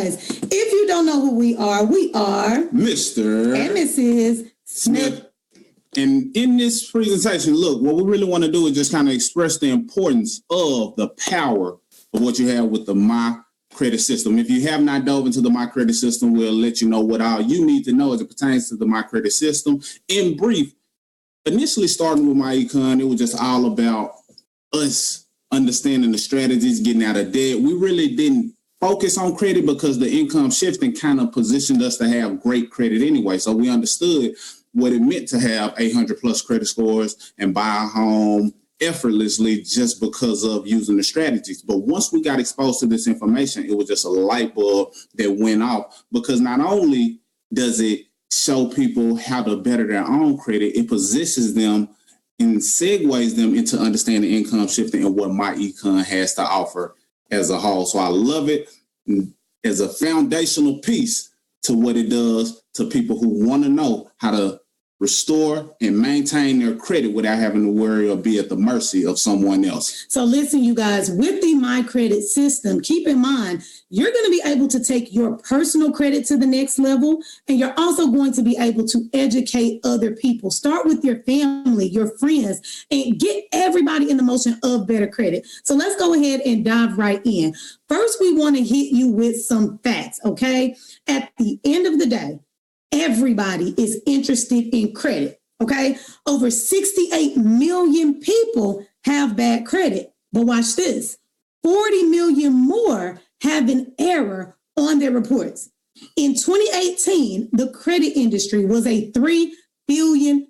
if you don't know who we are Mr. and Mrs. Smith. And in this presentation, look, what we really want to do is just kind of express the importance of the power of what you have with the myCredit system. If you have not dove into the myCredit system, we'll let you know what all you need to know as it pertains to the myCredit system. In brief, initially starting with myEcon, it was just all about us understanding the strategies, getting out of debt. We really didn't focus on credit because the income shifting kind of positioned us to have great credit anyway. So we understood what it meant to have 800 plus credit scores and buy a home effortlessly just because of using the strategies. But once we got exposed to this information, it was just a light bulb that went off, because not only does it show people how to better their own credit, it positions them and segues them into understanding income shifting and what myEcon has to offer as a whole. So I love it as a foundational piece to what it does to people who want to know how to restore and maintain their credit without having to worry or be at the mercy of someone else. So listen, you guys, with the myCredit system, keep in mind, you're going to be able to take your personal credit to the next level, and you're also going to be able to educate other people. Start with your family, your friends, and get everybody in the motion of better credit. So let's go ahead and dive right in. First, we want to hit you with some facts, okay? At the end of the day, everybody is interested in credit, okay? Over 68 million people have bad credit. But watch this, 40 million more have an error on their reports. In 2018, the credit industry was a $3 billion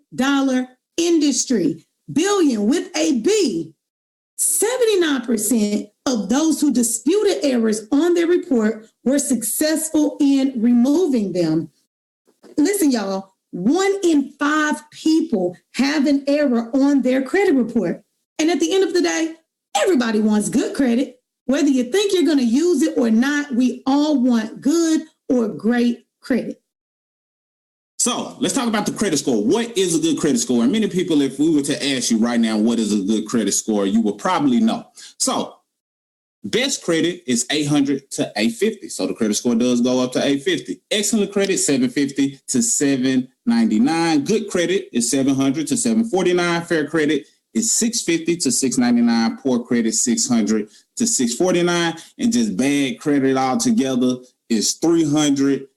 industry, billion with a B. 79% of those who disputed errors on their report were successful in removing them. Listen, y'all, 1 in 5 people have an error on their credit report. And at the end of the day, everybody wants good credit. Whether you think you're going to use it or not, we all want good or great credit. So let's talk about the credit score. What is a good credit score? And many people, if we were to ask you right now, what is a good credit score, you will probably know. So best credit is 800 to 850. So the credit score does go up to 850. Excellent credit, 750 to 799. Good credit is 700 to 749. Fair credit is 650 to 699. Poor credit, 600 to 649. And just bad credit altogether is 300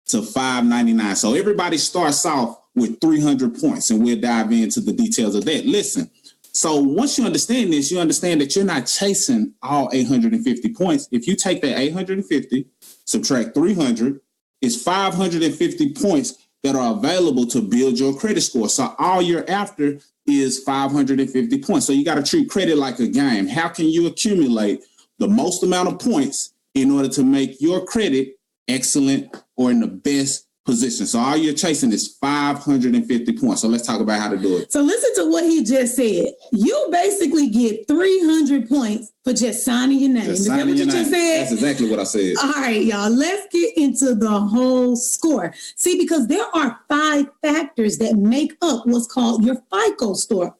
to 599. So everybody starts off with 300 points, and we'll dive into the details of that. Listen. So once you understand this, you understand that you're not chasing all 850 points. If you take that 850, subtract 300, it's 550 points that are available to build your credit score. So all you're after is 550 points. So you got to treat credit like a game. How can you accumulate the most amount of points in order to make your credit excellent or in the best position? So all you're chasing is 550 points. So let's talk about how to do it. So listen to what he just said. You basically get 300 points for just signing your name. Is that what you just said? That's exactly what I said. All right, y'all, let's get into the whole score. See, because there are 5 factors that make up what's called your FICO score,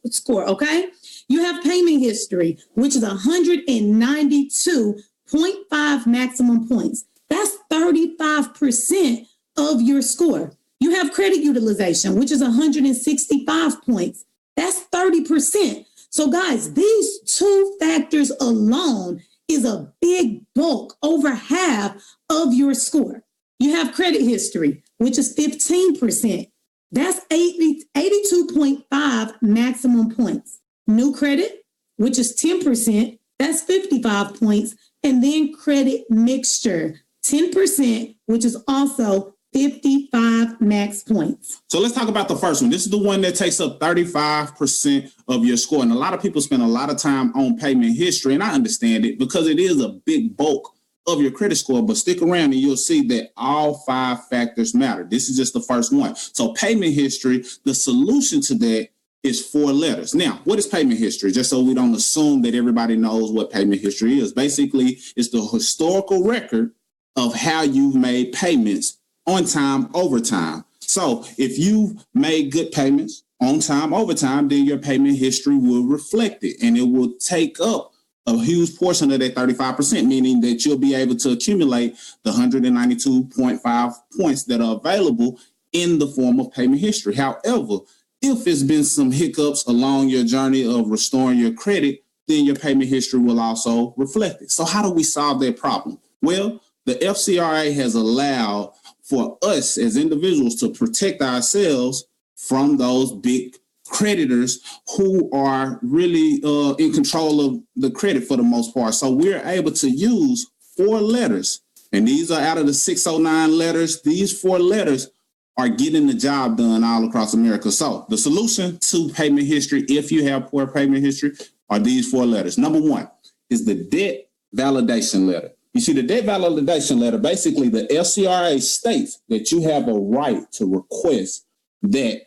okay? You have payment history, which is 192.5 maximum points. That's 35% of your score. You have credit utilization, which is 165 points. That's 30%. So guys, these 2 factors alone is a big bulk, over half of your score. You have credit history, which is 15%. That's 82.5 maximum points. New credit, which is 10%. That's 55 points. And then credit mixture, 10%, which is also 55 max points. So let's talk about the first one. This is the one that takes up 35% of your score. And a lot of people spend a lot of time on payment history, and I understand it because it is a big bulk of your credit score. But stick around and you'll see that all 5 factors matter. This is just the first one. So payment history, the solution to that is 4 letters. Now, what is payment history? Just so we don't assume that everybody knows what payment history is. Basically, it's the historical record of how you've made payments on time, over time. So if you made good payments on time, over time, then your payment history will reflect it, and it will take up a huge portion of that 35%, meaning that you'll be able to accumulate the 192.5 points that are available in the form of payment history. However, if there's been some hiccups along your journey of restoring your credit, then your payment history will also reflect it. So how do we solve that problem? Well, the FCRA has allowed for us as individuals to protect ourselves from those big creditors who are really in control of the credit for the most part. So we're able to use 4 letters, and these are out of the 609 letters. These 4 letters are getting the job done all across America. So the solution to payment history, if you have poor payment history, are these 4 letters. Number 1 is the debt validation letter. You see, the debt validation letter, basically the FCRA states that you have a right to request that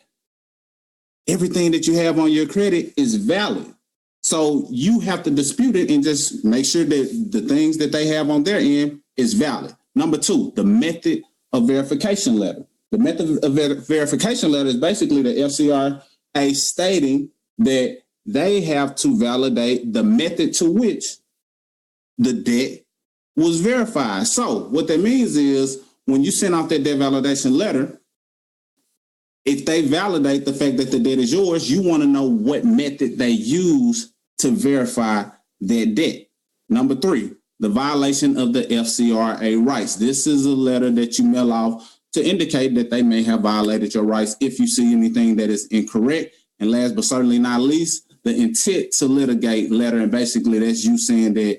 everything that you have on your credit is valid. So you have to dispute it and just make sure that the things that they have on their end is valid. Number 2, the method of verification letter. The method of verification letter is basically the FCRA stating that they have to validate the method to which the debt was verified. So what that means is when you send out that debt validation letter, if they validate the fact that the debt is yours, you want to know what method they use to verify that debt. Number 3, the violation of the FCRA rights. This is a letter that you mail off to indicate that they may have violated your rights if you see anything that is incorrect. And last but certainly not least, the intent to litigate letter. And basically that's you saying that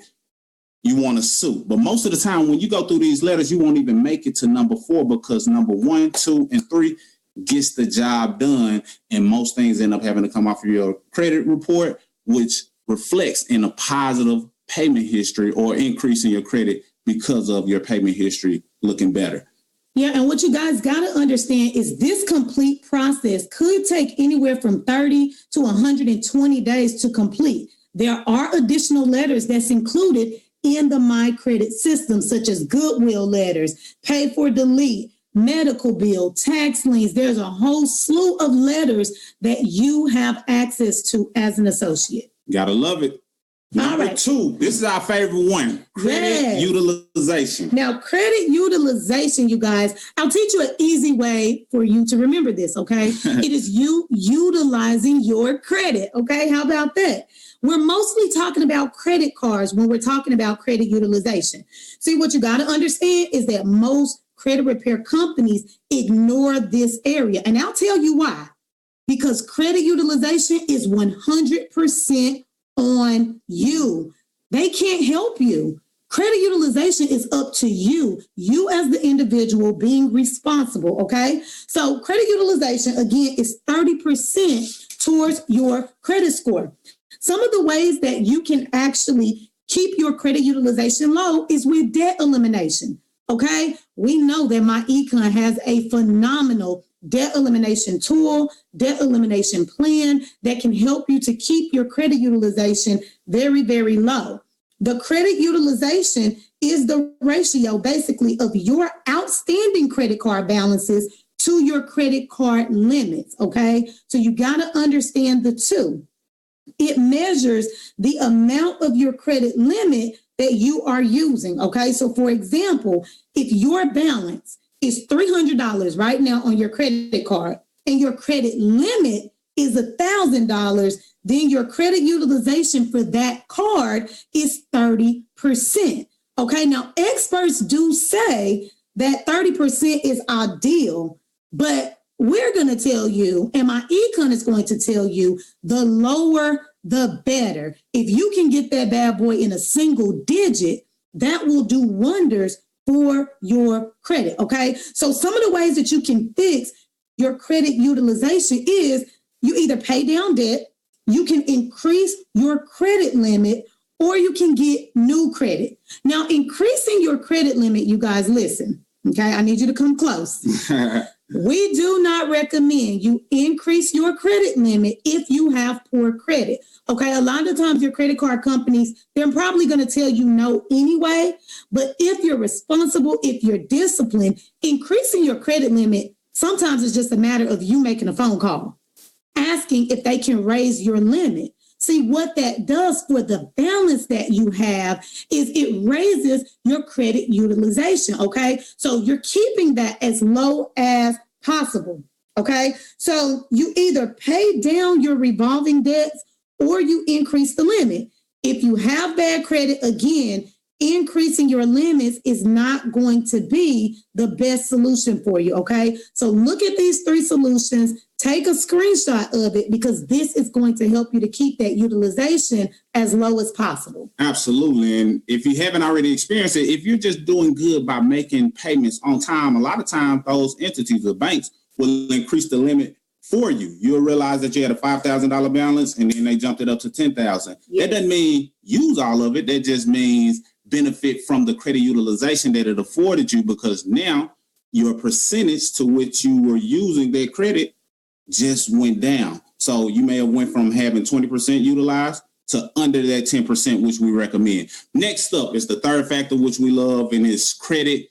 you want to sue. But most of the time when you go through these letters, you won't even make it to number 4 because number 1, 2, and 3 gets the job done. And most things end up having to come off of your credit report, which reflects in a positive payment history or increase in your credit because of your payment history looking better. Yeah, and what you guys got to understand is this complete process could take anywhere from 30 to 120 days to complete. There are additional letters that's included in the myCredit system, such as goodwill letters, pay for delete, medical bill, tax liens. There's a whole slew of letters that you have access to as an associate. Gotta love it. Number 2, this is our favorite one, credit utilization. Now, credit utilization, you guys, I'll teach you an easy way for you to remember this, okay? It is you utilizing your credit, okay? How about that? We're mostly talking about credit cards when we're talking about credit utilization. See, what you got to understand is that most credit repair companies ignore this area. And I'll tell you why. Because credit utilization is 100% on you. They can't help you. Credit utilization is up to you as the individual being responsible, okay? So credit utilization, again, is 30% towards your credit score. Some of the ways that you can actually keep your credit utilization low is with debt elimination, okay? We know that myEcon has a phenomenal debt elimination tool, debt elimination plan that can help you to keep your credit utilization very, very low. The credit utilization is the ratio basically of your outstanding credit card balances to your credit card limits, okay? So you got to understand the two. It measures the amount of your credit limit that you are using, okay? So for example, if your balance is $300 right now on your credit card and your credit limit is $1,000, then your credit utilization for that card is 30%. Okay, now experts do say that 30% is ideal, but we're going to tell you, and myEcon is going to tell you, the lower, the better. If you can get that bad boy in a single digit, that will do wonders for your credit, okay? So some of the ways that you can fix your credit utilization is you either pay down debt, you can increase your credit limit, or you can get new credit. Now, increasing your credit limit, you guys, listen, okay? I need you to come close. We do not recommend you increase your credit limit if you have poor credit. Okay, a lot of times your credit card companies, they're probably going to tell you no anyway. But if you're responsible, if you're disciplined, increasing your credit limit, sometimes it's just a matter of you making a phone call, asking if they can raise your limit. See, what that does for the balance that you have is it raises your credit utilization, okay? So you're keeping that as low as possible, okay? So you either pay down your revolving debts or you increase the limit. If you have bad credit, again, increasing your limits is not going to be the best solution for you, okay? So look at these three solutions, take a screenshot of it because this is going to help you to keep that utilization as low as possible. Absolutely. And if you haven't already experienced it, if you're just doing good by making payments on time, a lot of times those entities or banks will increase the limit for you. You'll realize that you had a $5,000 balance and then they jumped it up to $10,000. Yes. That doesn't mean use all of it. That just means benefit from the credit utilization that it afforded you, because now your percentage to which you were using that credit just went down. So you may have went from having 20% utilized to under that 10%, which we recommend. Next up is the third factor, which we love, and it's credit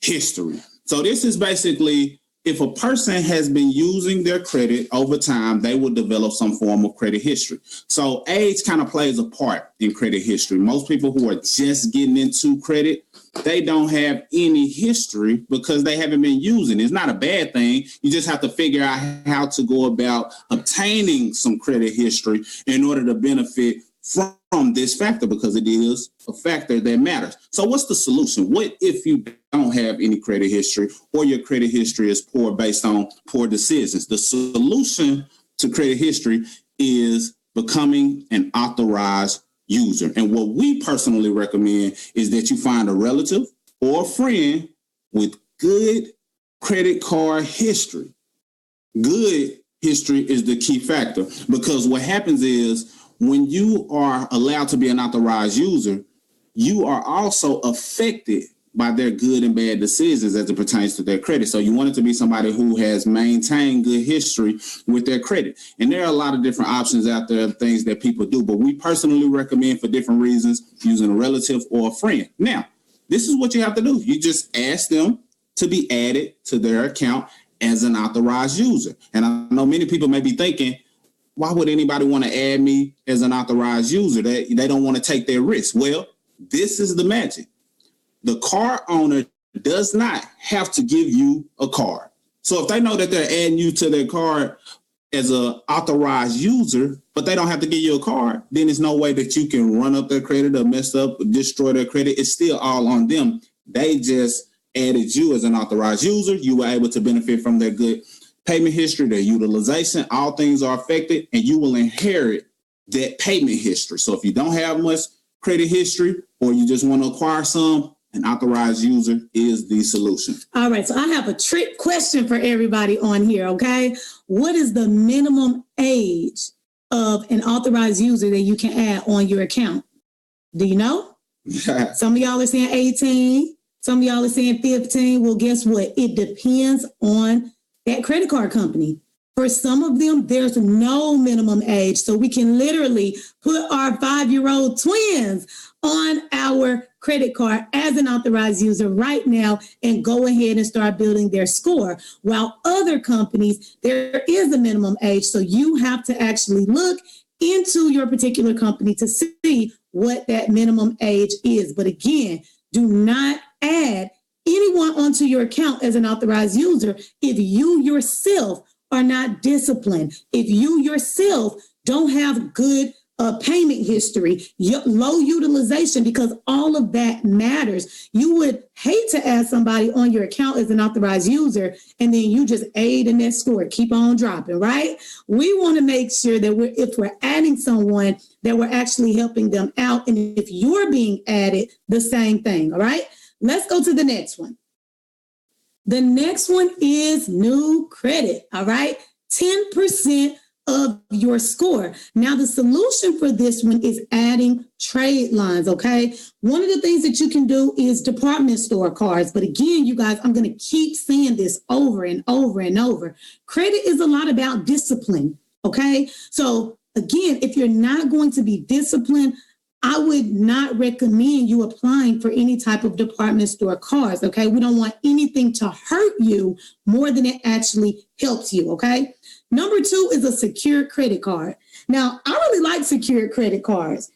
history. So this is basically, if a person has been using their credit over time, they will develop some form of credit history. So age kind of plays a part in credit history. Most people who are just getting into credit, they don't have any history because they haven't been using it. It's not a bad thing. You just have to figure out how to go about obtaining some credit history in order to benefit from this factor, because it is a factor that matters. So what's the solution? What if you don't have any credit history or your credit history is poor based on poor decisions? The solution to credit history is becoming an authorized user. And what we personally recommend is that you find a relative or a friend with good credit card history. Good history is the key factor, because what happens is when you are allowed to be an authorized user, you are also affected by their good and bad decisions as it pertains to their credit. So you want it to be somebody who has maintained good history with their credit. And there are a lot of different options out there, things that people do, but we personally recommend for different reasons using a relative or a friend. Now, this is what you have to do. You just ask them to be added to their account as an authorized user. And I know many people may be thinking, why would anybody want to add me as an authorized user? They don't want to take their risk. Well, this is the magic. The card owner does not have to give you a card. So if they know that they're adding you to their card as an authorized user, but they don't have to give you a card, then there's no way that you can run up their credit or mess up or destroy their credit. It's still all on them. They just added you as an authorized user. You were able to benefit from their good payment history, their utilization. All things are affected, and you will inherit that payment history. So if you don't have much credit history or you just want to acquire some, an authorized user is the solution. All right, so I have a trick question for everybody on here, okay? What is the minimum age of an authorized user that you can add on your account? Do you know? Some of y'all are saying 18. Some of y'all are saying 15. Well, guess what? It depends on that credit card company. For some of them, there's no minimum age. So we can literally put our 5-year-old twins on our credit card as an authorized user right now and go ahead and start building their score. While other companies, there is a minimum age. So you have to actually look into your particular company to see what that minimum age is. But again, do not add anyone onto your account as an authorized user if you yourself are not disciplined, if you yourself don't have good payment history, low utilization, because all of that matters. You would hate to add somebody on your account as an authorized user and then you just aid in that score, keep on dropping, right? We want to make sure that if we're adding someone, that we're actually helping them out. And if you're being added, the same thing, all right? Let's go to the next one. The next one is new credit, all right? 10% of your score. Now, the solution for this one is adding trade lines, okay? One of the things that you can do is department store cards. But again, you guys, I'm going to keep saying this over and over and over. Credit is a lot about discipline, okay? So again, if you're not going to be disciplined, I would not recommend you applying for any type of department store cards, okay? We don't want anything to hurt you more than it actually helps you, okay? Number two is a secured credit card. Now, I really like secured credit cards.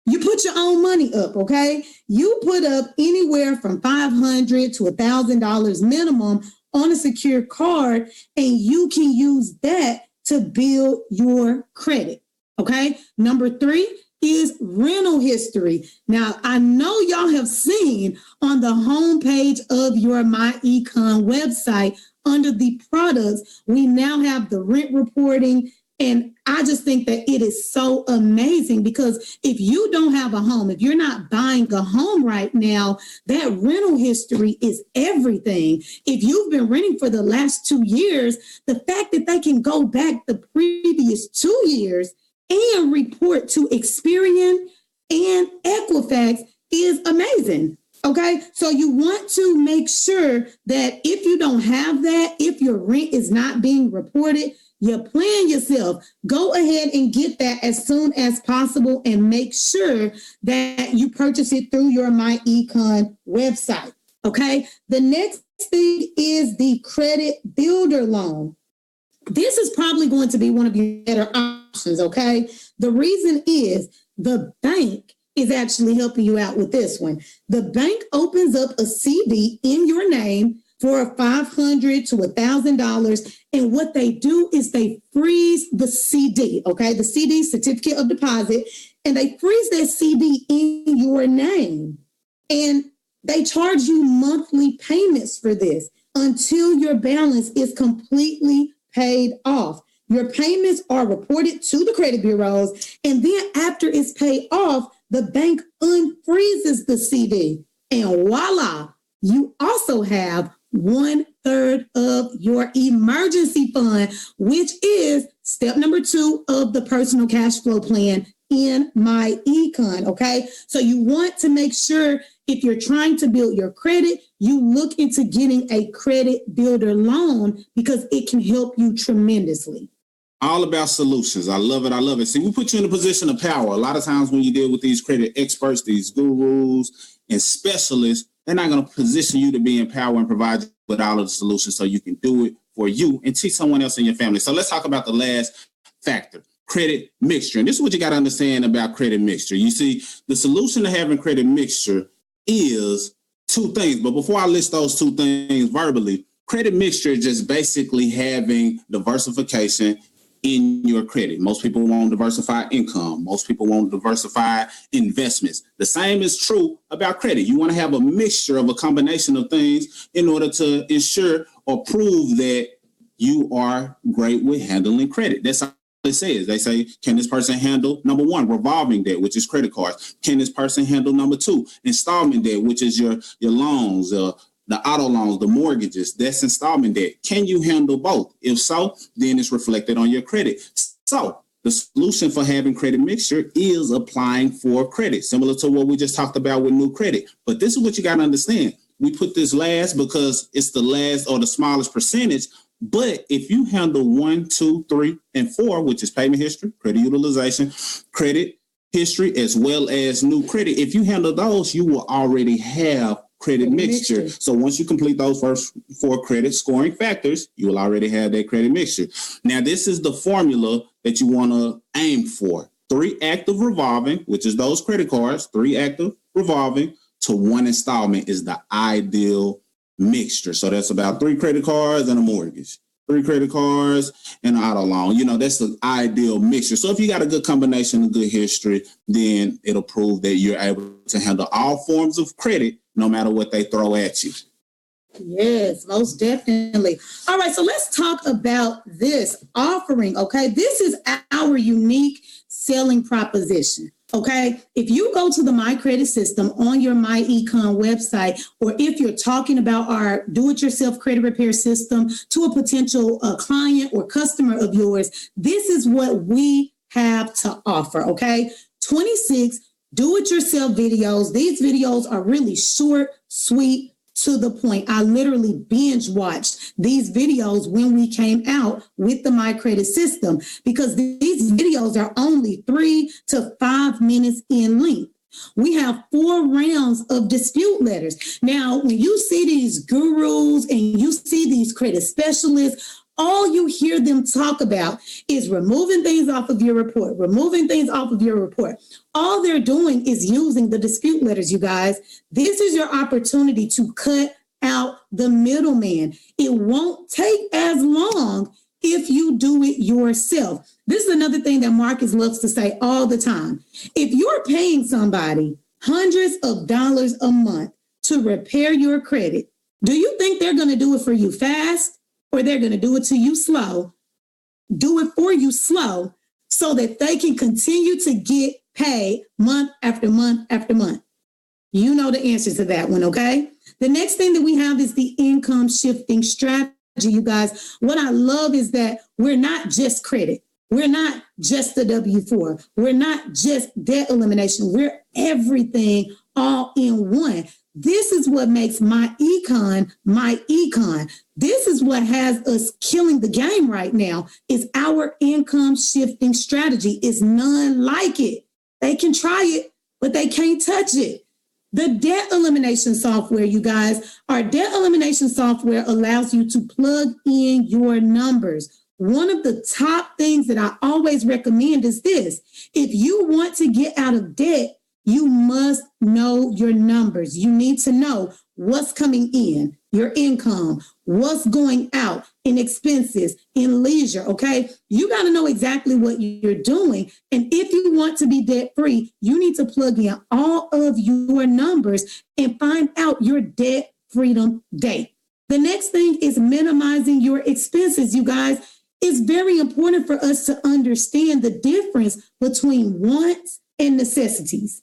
You put your own money up, okay? You put up anywhere from $500 to $1,000 minimum on a secured card, and you can use that to build your credit, okay? Number three is rental history. Now, I know y'all have seen on the homepage of your myEcon website under the products, we now have the rent reporting. And I just think that it is so amazing because if you don't have a home, if you're not buying a home right now, that rental history is everything. If you've been renting for the last 2 years, the fact that they can go back the previous 2 years and report to Experian and Equifax is amazing. Okay, so you want to make sure that if you don't have that, if your rent is not being reported, you plan yourself. Go ahead and get that as soon as possible and make sure that you purchase it through your myEcon website. Okay, the next thing is the credit builder loan. This is probably going to be one of your better options. Okay, the reason is the bank is actually helping you out with this one. The bank opens up a CD in your name for $500 to $1,000. And what they do is they freeze the CD, okay? The CD, certificate of deposit, and they freeze that CD in your name. And they charge you monthly payments for this until your balance is completely paid off. Your payments are reported to the credit bureaus, and then after it's paid off, the bank unfreezes the CD. And voila, you also have 1/3 of your emergency fund, which is step number 2 of the personal cash flow plan in myEcon, okay? So you want to make sure if you're trying to build your credit, you look into getting a credit builder loan because it can help you tremendously. All about solutions. I love it. I love it. See, we put you in a position of power. A lot of times when you deal with these credit experts, these gurus and specialists, they're not going to position you to be in power and provide you with all of the solutions so you can do it for you and teach someone else in your family. So let's talk about the last factor, credit mixture. And this is what you got to understand about credit mixture. You see, the solution to having credit mixture is 2 things. But before I list those 2 things verbally, credit mixture is just basically having diversification in your credit. Most people want diversified income. Most people want diversified investments. The same is true about credit. You want to have a mixture of a combination of things in order to ensure or prove that you are great with handling credit. That's all it says. They say, can this person handle number 1, revolving debt, which is credit cards? Can this person handle number 2, installment debt, which is your loans, the auto loans, the mortgages? That's installment debt. Can you handle both? If so, then it's reflected on your credit. So the solution for having credit mixture is applying for credit, similar to what we just talked about with new credit. But this is what you got to understand. We put this last because it's the last or the smallest percentage. But if you handle 1, 2, 3, and 4, which is payment history, credit utilization, credit history, as well as new credit, if you handle those, you will already have credit mixture. So once you complete those first 4 credit scoring factors, you will already have that credit mixture. Now, this is the formula that you want to aim for. 3 active revolving, which is those credit cards, 3 active revolving to 1 installment is the ideal mixture. So that's about 3 credit cards and a mortgage, 3 credit cards and an auto loan. You know, that's the ideal mixture. So if you got a good combination of good history, then it'll prove that you're able to handle all forms of credit, no matter what they throw at you. Yes, most definitely. All right, so let's talk about this offering, okay? This is our unique selling proposition, okay? If you go to the myCredit system on your myEcon website, or if you're talking about our do-it-yourself credit repair system to a potential client or customer of yours, this is what we have to offer, okay? 26 do-it-yourself videos. These videos are really short, sweet, to the point. I literally binge watched these videos when we came out with the myCredit system because these videos are only 3 to 5 minutes in length. We have 4 rounds of dispute letters. Now, when you see these gurus and you see these credit specialists, all you hear them talk about is removing things off of your report, removing things off of your report. All they're doing is using the dispute letters, you guys. This is your opportunity to cut out the middleman. It won't take as long if you do it yourself. This is another thing that Marcus loves to say all the time. If you're paying somebody hundreds of dollars a month to repair your credit, do you think they're going to do it for you fast, or they're going to do it to you slow? Do it for you slow so that they can continue to get paid month after month after month. You know the answer to that one, okay? The next thing that we have is the income shifting strategy, you guys. What I love is that we're not just credit. We're not just the W-4. We're not just debt elimination. We're everything all in one. This is what makes my econ. This is what has us killing the game right now, is our income shifting strategy. Is none like it. They can try it, but they can't touch it. The debt elimination software, you guys, our debt elimination software allows you to plug in your numbers. One of the top things that I always recommend is this. If you want to get out of debt, you must know your numbers. You need to know what's coming in, your income, what's going out in expenses, in leisure, okay? You got to know exactly what you're doing. And if you want to be debt-free, you need to plug in all of your numbers and find out your debt freedom date. The next thing is minimizing your expenses, you guys. It's very important for us to understand the difference between wants and necessities.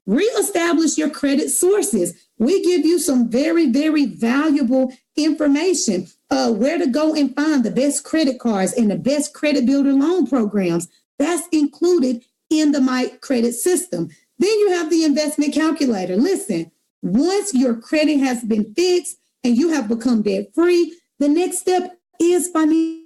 Reestablish your credit sources. We give you some very, very valuable information, where to go and find the best credit cards and the best credit builder loan programs. That's included in the myCredit system. Then you have the investment calculator. Listen, once your credit has been fixed and you have become debt free, the next step is financial.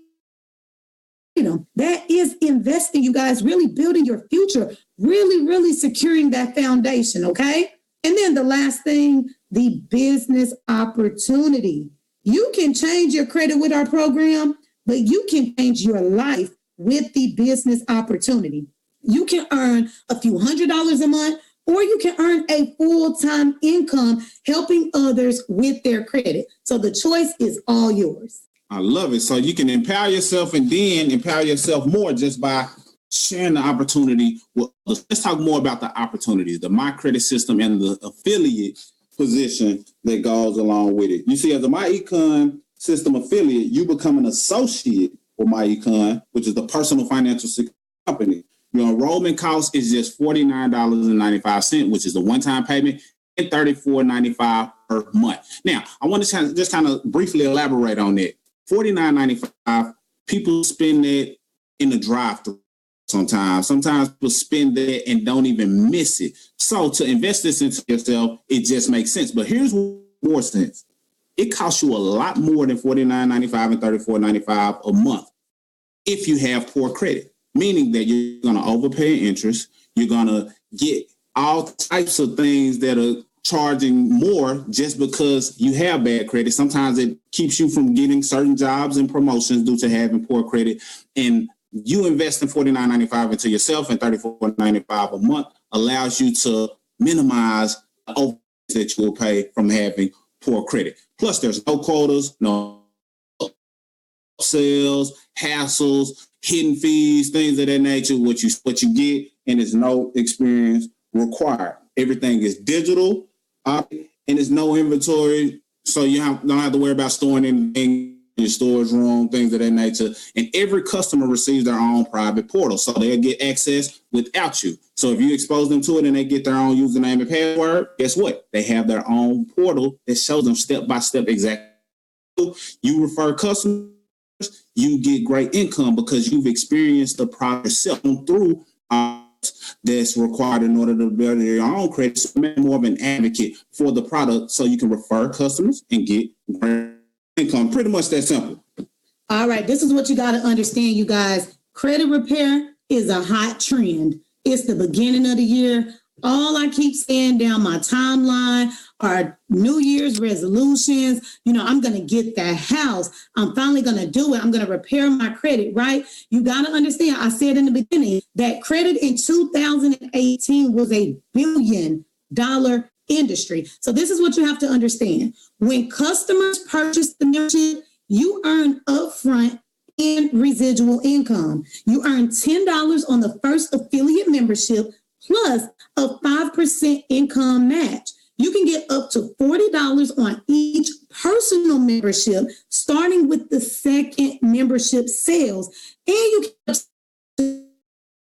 That is investing, you guys, really building your future, really, really securing that foundation, okay? And then the last thing, the business opportunity. You can change your credit with our program, but you can change your life with the business opportunity. You can earn a few $100s a month, or you can earn a full-time income helping others with their credit. So the choice is all yours. I love it. So you can empower yourself and then empower yourself more just by sharing the opportunity. Well, let's talk more about the opportunities, the myCredit system and the affiliate position that goes along with it. You see, as a myEcon system affiliate, you become an associate with myEcon, which is the personal financial company. Your enrollment cost is just $49.95, which is the one-time payment, and $34.95 per month. Now, I want to just kind of briefly elaborate on that. $49.95, people spend that in the drive-thru sometimes. Sometimes people spend that and don't even miss it. So to invest this into yourself, it just makes sense. But here's more sense. It costs you a lot more than $49.95 and $34.95 a month if you have poor credit, meaning that you're going to overpay interest. You're going to get all types of things that are charging more just because you have bad credit. Sometimes it keeps you from getting certain jobs and promotions due to having poor credit. And you invest in $49.95 into yourself and $34.95 a month allows you to minimize the overhead that you will pay from having poor credit. Plus, there's no quotas, no sales, hassles, hidden fees, things of that nature. What you get, and there's no experience required. Everything is digital. And there's no inventory, so you don't have to worry about storing anything in your storage room, things of that nature. And every customer receives their own private portal, so they'll get access without you. So if you expose them to it and they get their own username and password, guess what? They have their own portal that shows them step-by-step exactly. You refer customers, you get great income because you've experienced the product yourself through that's required in order to build your own credit. So make more of an advocate for the product so you can refer customers and get great income. Pretty much that simple. All right, this is what you got to understand, you guys. Credit repair is a hot trend. It's the beginning of the year. All I keep saying down my timeline are New Year's resolutions. I'm going to get that house. I'm finally going to do it. I'm going to repair my credit, right? You got to understand, I said in the beginning that credit in 2018 was $1 billion industry. So this is what you have to understand. When customers purchase the membership, you earn upfront and residual income. You earn $10 on the first affiliate membership plus a 5% income match. You can get up to $40 on each personal membership, starting with the second membership sales. And you can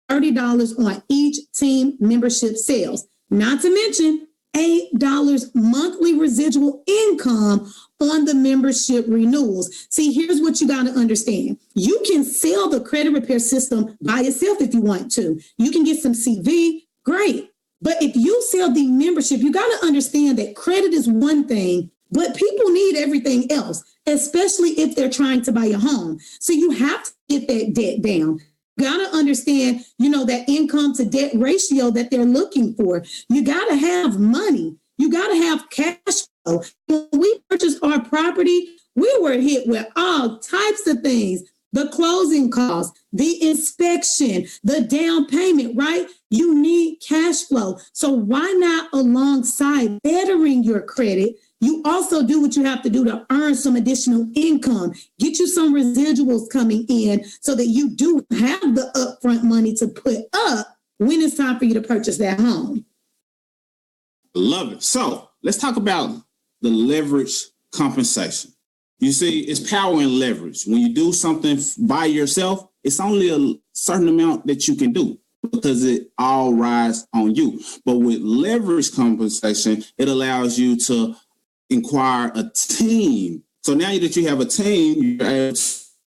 $30 on each team membership sales. Not to mention $8 monthly residual income on the membership renewals. See, here's what you got to understand. You can sell the credit repair system by itself if you want to. You can get some CV, great. But if you sell the membership, you got to understand that credit is one thing, but people need everything else, especially if they're trying to buy a home. So you have to get that debt down. You got to understand, that income to debt ratio that they're looking for. You got to have money. You got to have cash flow. When we purchased our property, we were hit with all types of things. The closing costs, the inspection, the down payment, right? You need cash flow. So why not, alongside bettering your credit, you also do what you have to do to earn some additional income, get you some residuals coming in so that you do have the upfront money to put up when it's time for you to purchase that home. Love it. So let's talk about the leverage compensation. You see, it's power and leverage. When you do something by yourself, it's only a certain amount that you can do because it all rides on you. But with leverage compensation, it allows you to acquire a team. So now that you have a team, you're able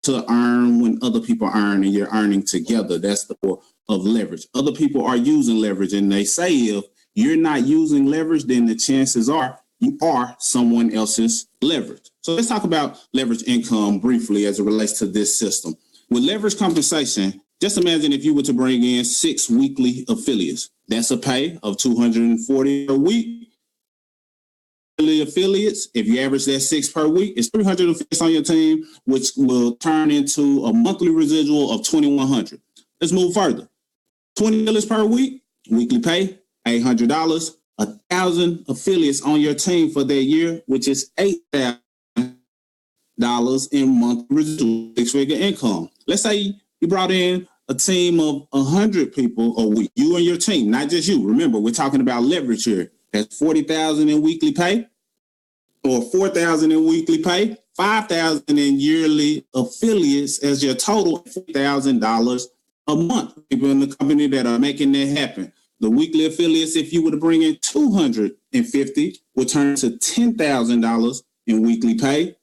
to earn when other people earn and you're earning together. That's the core of leverage. Other people are using leverage, and they say if you're not using leverage, then the chances are you are someone else's leverage. So let's talk about leverage income briefly as it relates to this system. With leverage compensation, just imagine if you were to bring in 6 weekly affiliates. That's a pay of $240 a week. Affiliates, if you average that 6 per week, it's 300 affiliates on your team, which will turn into a monthly residual of $2,100. Let's move further. 20 affiliates per week, weekly pay, $800. 1,000 affiliates on your team for that year, which is $8,000 in monthly residual, 6-figure income. Let's say you brought in a team of 100 people a week, you and your team, not just you. Remember, we're talking about leverage here. That's $40,000 in weekly pay, or $4,000 in weekly pay, $5,000 in yearly affiliates as your total, $4,000 a month. People in the company that are making that happen. The weekly affiliates, if you were to bring in 250, would turn to $10,000 in weekly pay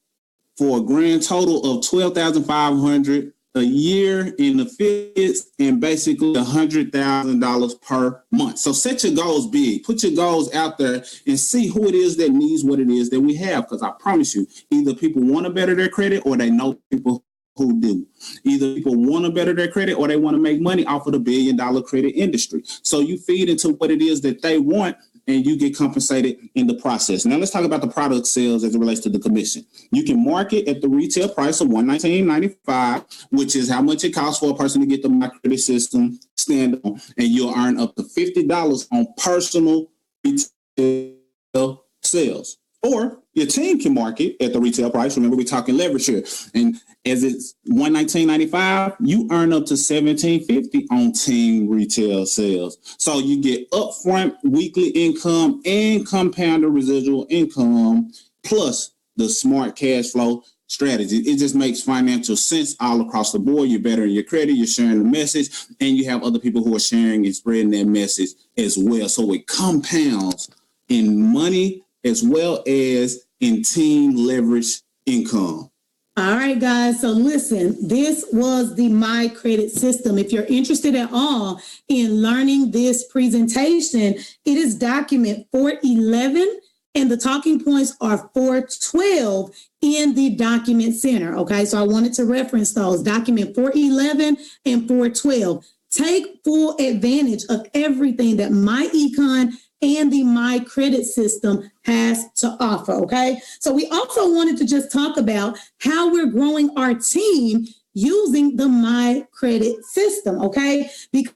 for a grand total of $12,500 a year in affiliates and basically $100,000 per month. So set your goals big. Put your goals out there and see who it is that needs what it is that we have. Because I promise you, either people want to better their credit or they know people who do. Either people want to better their credit or they want to make money off of the $1 billion credit industry. So you feed into what it is that they want and you get compensated in the process. Now let's talk about the product sales as it relates to the commission. You can market at the retail price of $119.95, which is how much it costs for a person to get the myCredit system stand on, and you'll earn up to $50 on personal retail sales. Or your team can market at the retail price. Remember, we're talking leverage here. And as it's $119.95, you earn up to $17.50 on team retail sales. So you get upfront weekly income and compounded residual income, plus the smart cash flow strategy. It just makes financial sense all across the board. You're bettering your credit, you're sharing the message, and you have other people who are sharing and spreading that message as well. So it compounds in money as well as in team leverage income. All right, guys. So listen, this was the myCredit system. If you're interested at all in learning this presentation, it is document 411 and the talking points are 412 in the document center. Okay, so I wanted to reference those, document 411 and 412. Take full advantage of everything that myEcon and the myCredit system has to offer, okay? So we also wanted to just talk about how we're growing our team using the myCredit system, okay? Because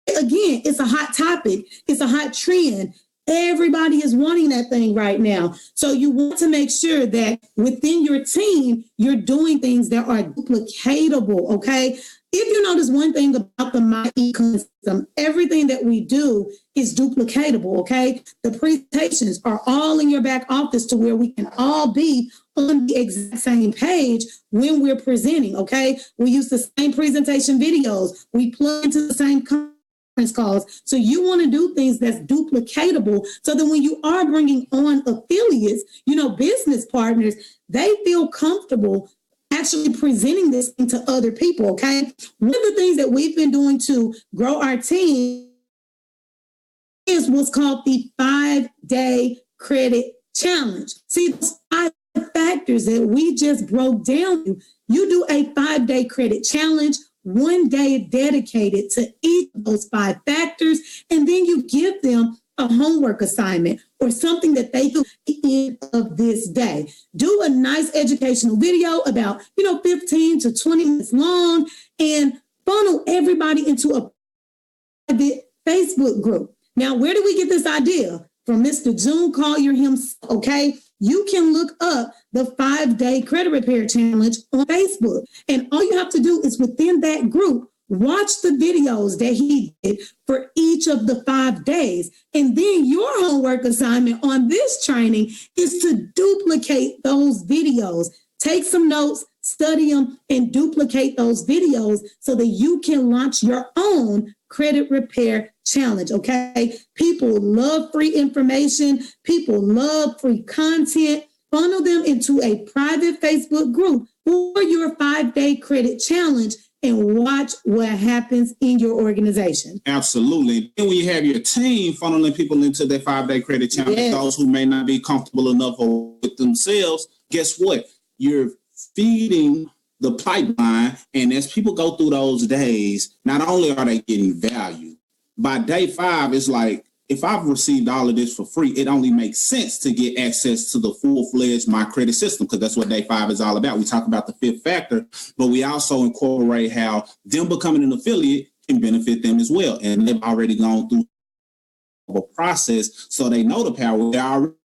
again, it's a hot topic. It's a hot trend. Everybody is wanting that thing right now. So you want to make sure that within your team, you're doing things that are duplicatable, okay? If you notice one thing about the myEcon system, everything that we do is duplicatable, okay? The presentations are all in your back office to where we can all be on the exact same page when we're presenting, okay? We use the same presentation videos. We plug into the same conference calls. So you want to do things that's duplicatable so that when you are bringing on affiliates, business partners, they feel comfortable actually presenting this to other people, okay? One of the things that we've been doing to grow our team is what's called the 5-day credit challenge. See, those 5 factors that we just broke down, you do a 5-day credit challenge, 1 day dedicated to each of those 5 factors, and then you give them a homework assignment or something that they do at the end of this day. Do a nice educational video about, 15 to 20 minutes long, and funnel everybody into a private Facebook group. Now, where did we get this idea? From Mr. June Collier himself, okay? You can look up the 5-day credit repair challenge on Facebook. And all you have to do is within that group, watch the videos that he did for each of the 5 days. And then your homework assignment on this training is to duplicate those videos. Take some notes, study them, and duplicate those videos so that you can launch your own credit repair challenge, okay? People love free information. People love free content. Funnel them into a private Facebook group for your 5-day credit challenge and watch what happens in your organization. Absolutely. And when you have your team funneling people into their 5-day credit challenge, yes, those who may not be comfortable enough with themselves, guess what? You're feeding the pipeline. And as people go through those days, not only are they getting value, by day 5, it's like, if I've received all of this for free, it only makes sense to get access to the full-fledged myCredit system, because that's what day 5 is all about. We talk about the 5th factor, but we also incorporate how them becoming an affiliate can benefit them as well. And they've already gone through a process, so they know the power. They're already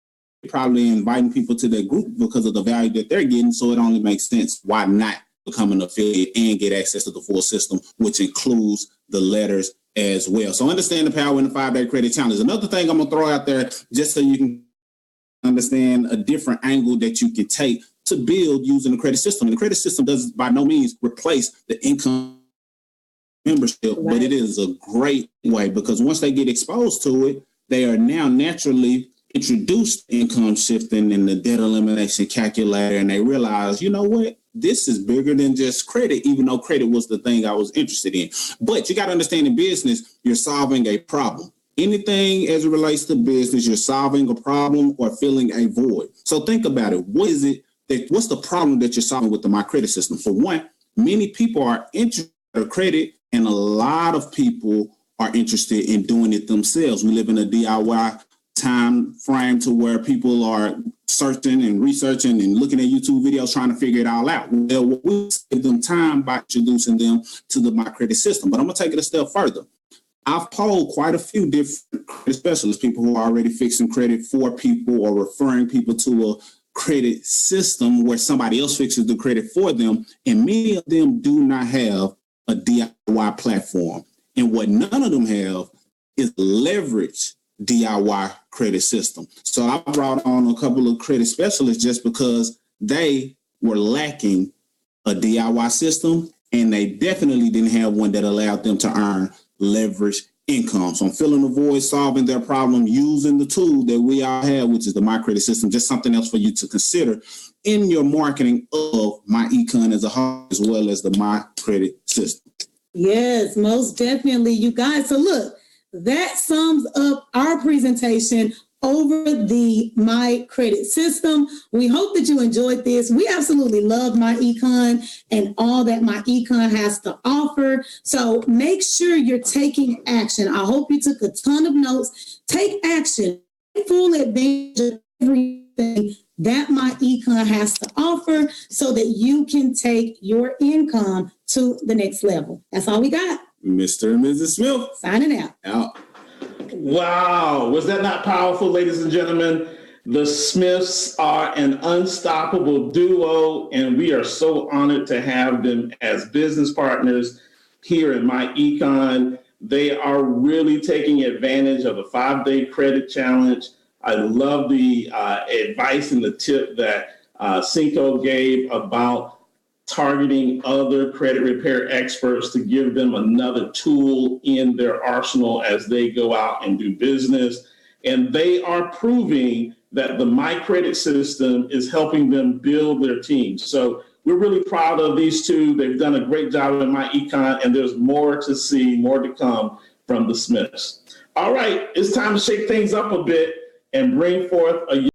probably inviting people to their group because of the value that they're getting, so it only makes sense. Why not become an affiliate and get access to the full system, which includes the letters as well. So understand the power in the 5-day credit challenge. Another thing I'm going to throw out there, just so you can understand a different angle that you can take to build using the credit system. And the credit system does by no means replace the income membership, right, but it is a great way, because once they get exposed to it, they are now naturally introduced to income shifting and the debt elimination calculator, and they realize, you know what? This is bigger than just credit, even though credit was the thing I was interested in. But you got to understand, in business, you're solving a problem. Anything as it relates to business, you're solving a problem or filling a void. So think about it. What's the problem that you're solving with the myCredit system? For one, many people are interested in credit, and a lot of people are interested in doing it themselves. We live in a DIY time frame to where people are searching and researching and looking at YouTube videos trying to figure it all out. Well, we save them time by introducing them to the myCredit system. But I'm going to take it a step further. I've polled quite a few different credit specialists, people who are already fixing credit for people or referring people to a credit system where somebody else fixes the credit for them. And many of them do not have a DIY platform. And what none of them have is leverage DIY credit system. So I brought on a couple of credit specialists just because they were lacking a DIY system, and they definitely didn't have one that allowed them to earn leverage income. So I'm filling the void, solving their problem using the tool that we all have, which is the myCredit system. Just something else for you to consider in your marketing of myEcon as a whole, as well as the myCredit system. Yes, most definitely, you guys. So look, that sums up our presentation over the myCredit system. We hope that you enjoyed this. We absolutely love myEcon and all that myEcon has to offer. So make sure you're taking action. I hope you took a ton of notes. Take action. Take full advantage of everything that myEcon has to offer so that you can take your income to the next level. That's all we got. Mr. and Mrs. Smith. Signing out. Out. Wow, was that not powerful, ladies and gentlemen? The Smiths are an unstoppable duo, and we are so honored to have them as business partners here in myEcon. They are really taking advantage of the 5-day credit challenge. I love the advice and the tip that Cinco gave about targeting other credit repair experts to give them another tool in their arsenal as they go out and do business. And they are proving that the myCredit system is helping them build their team. So we're really proud of these two. They've done a great job in myEcon, and there's more to see, more to come from the Smiths. All right, it's time to shake things up a bit and bring forth a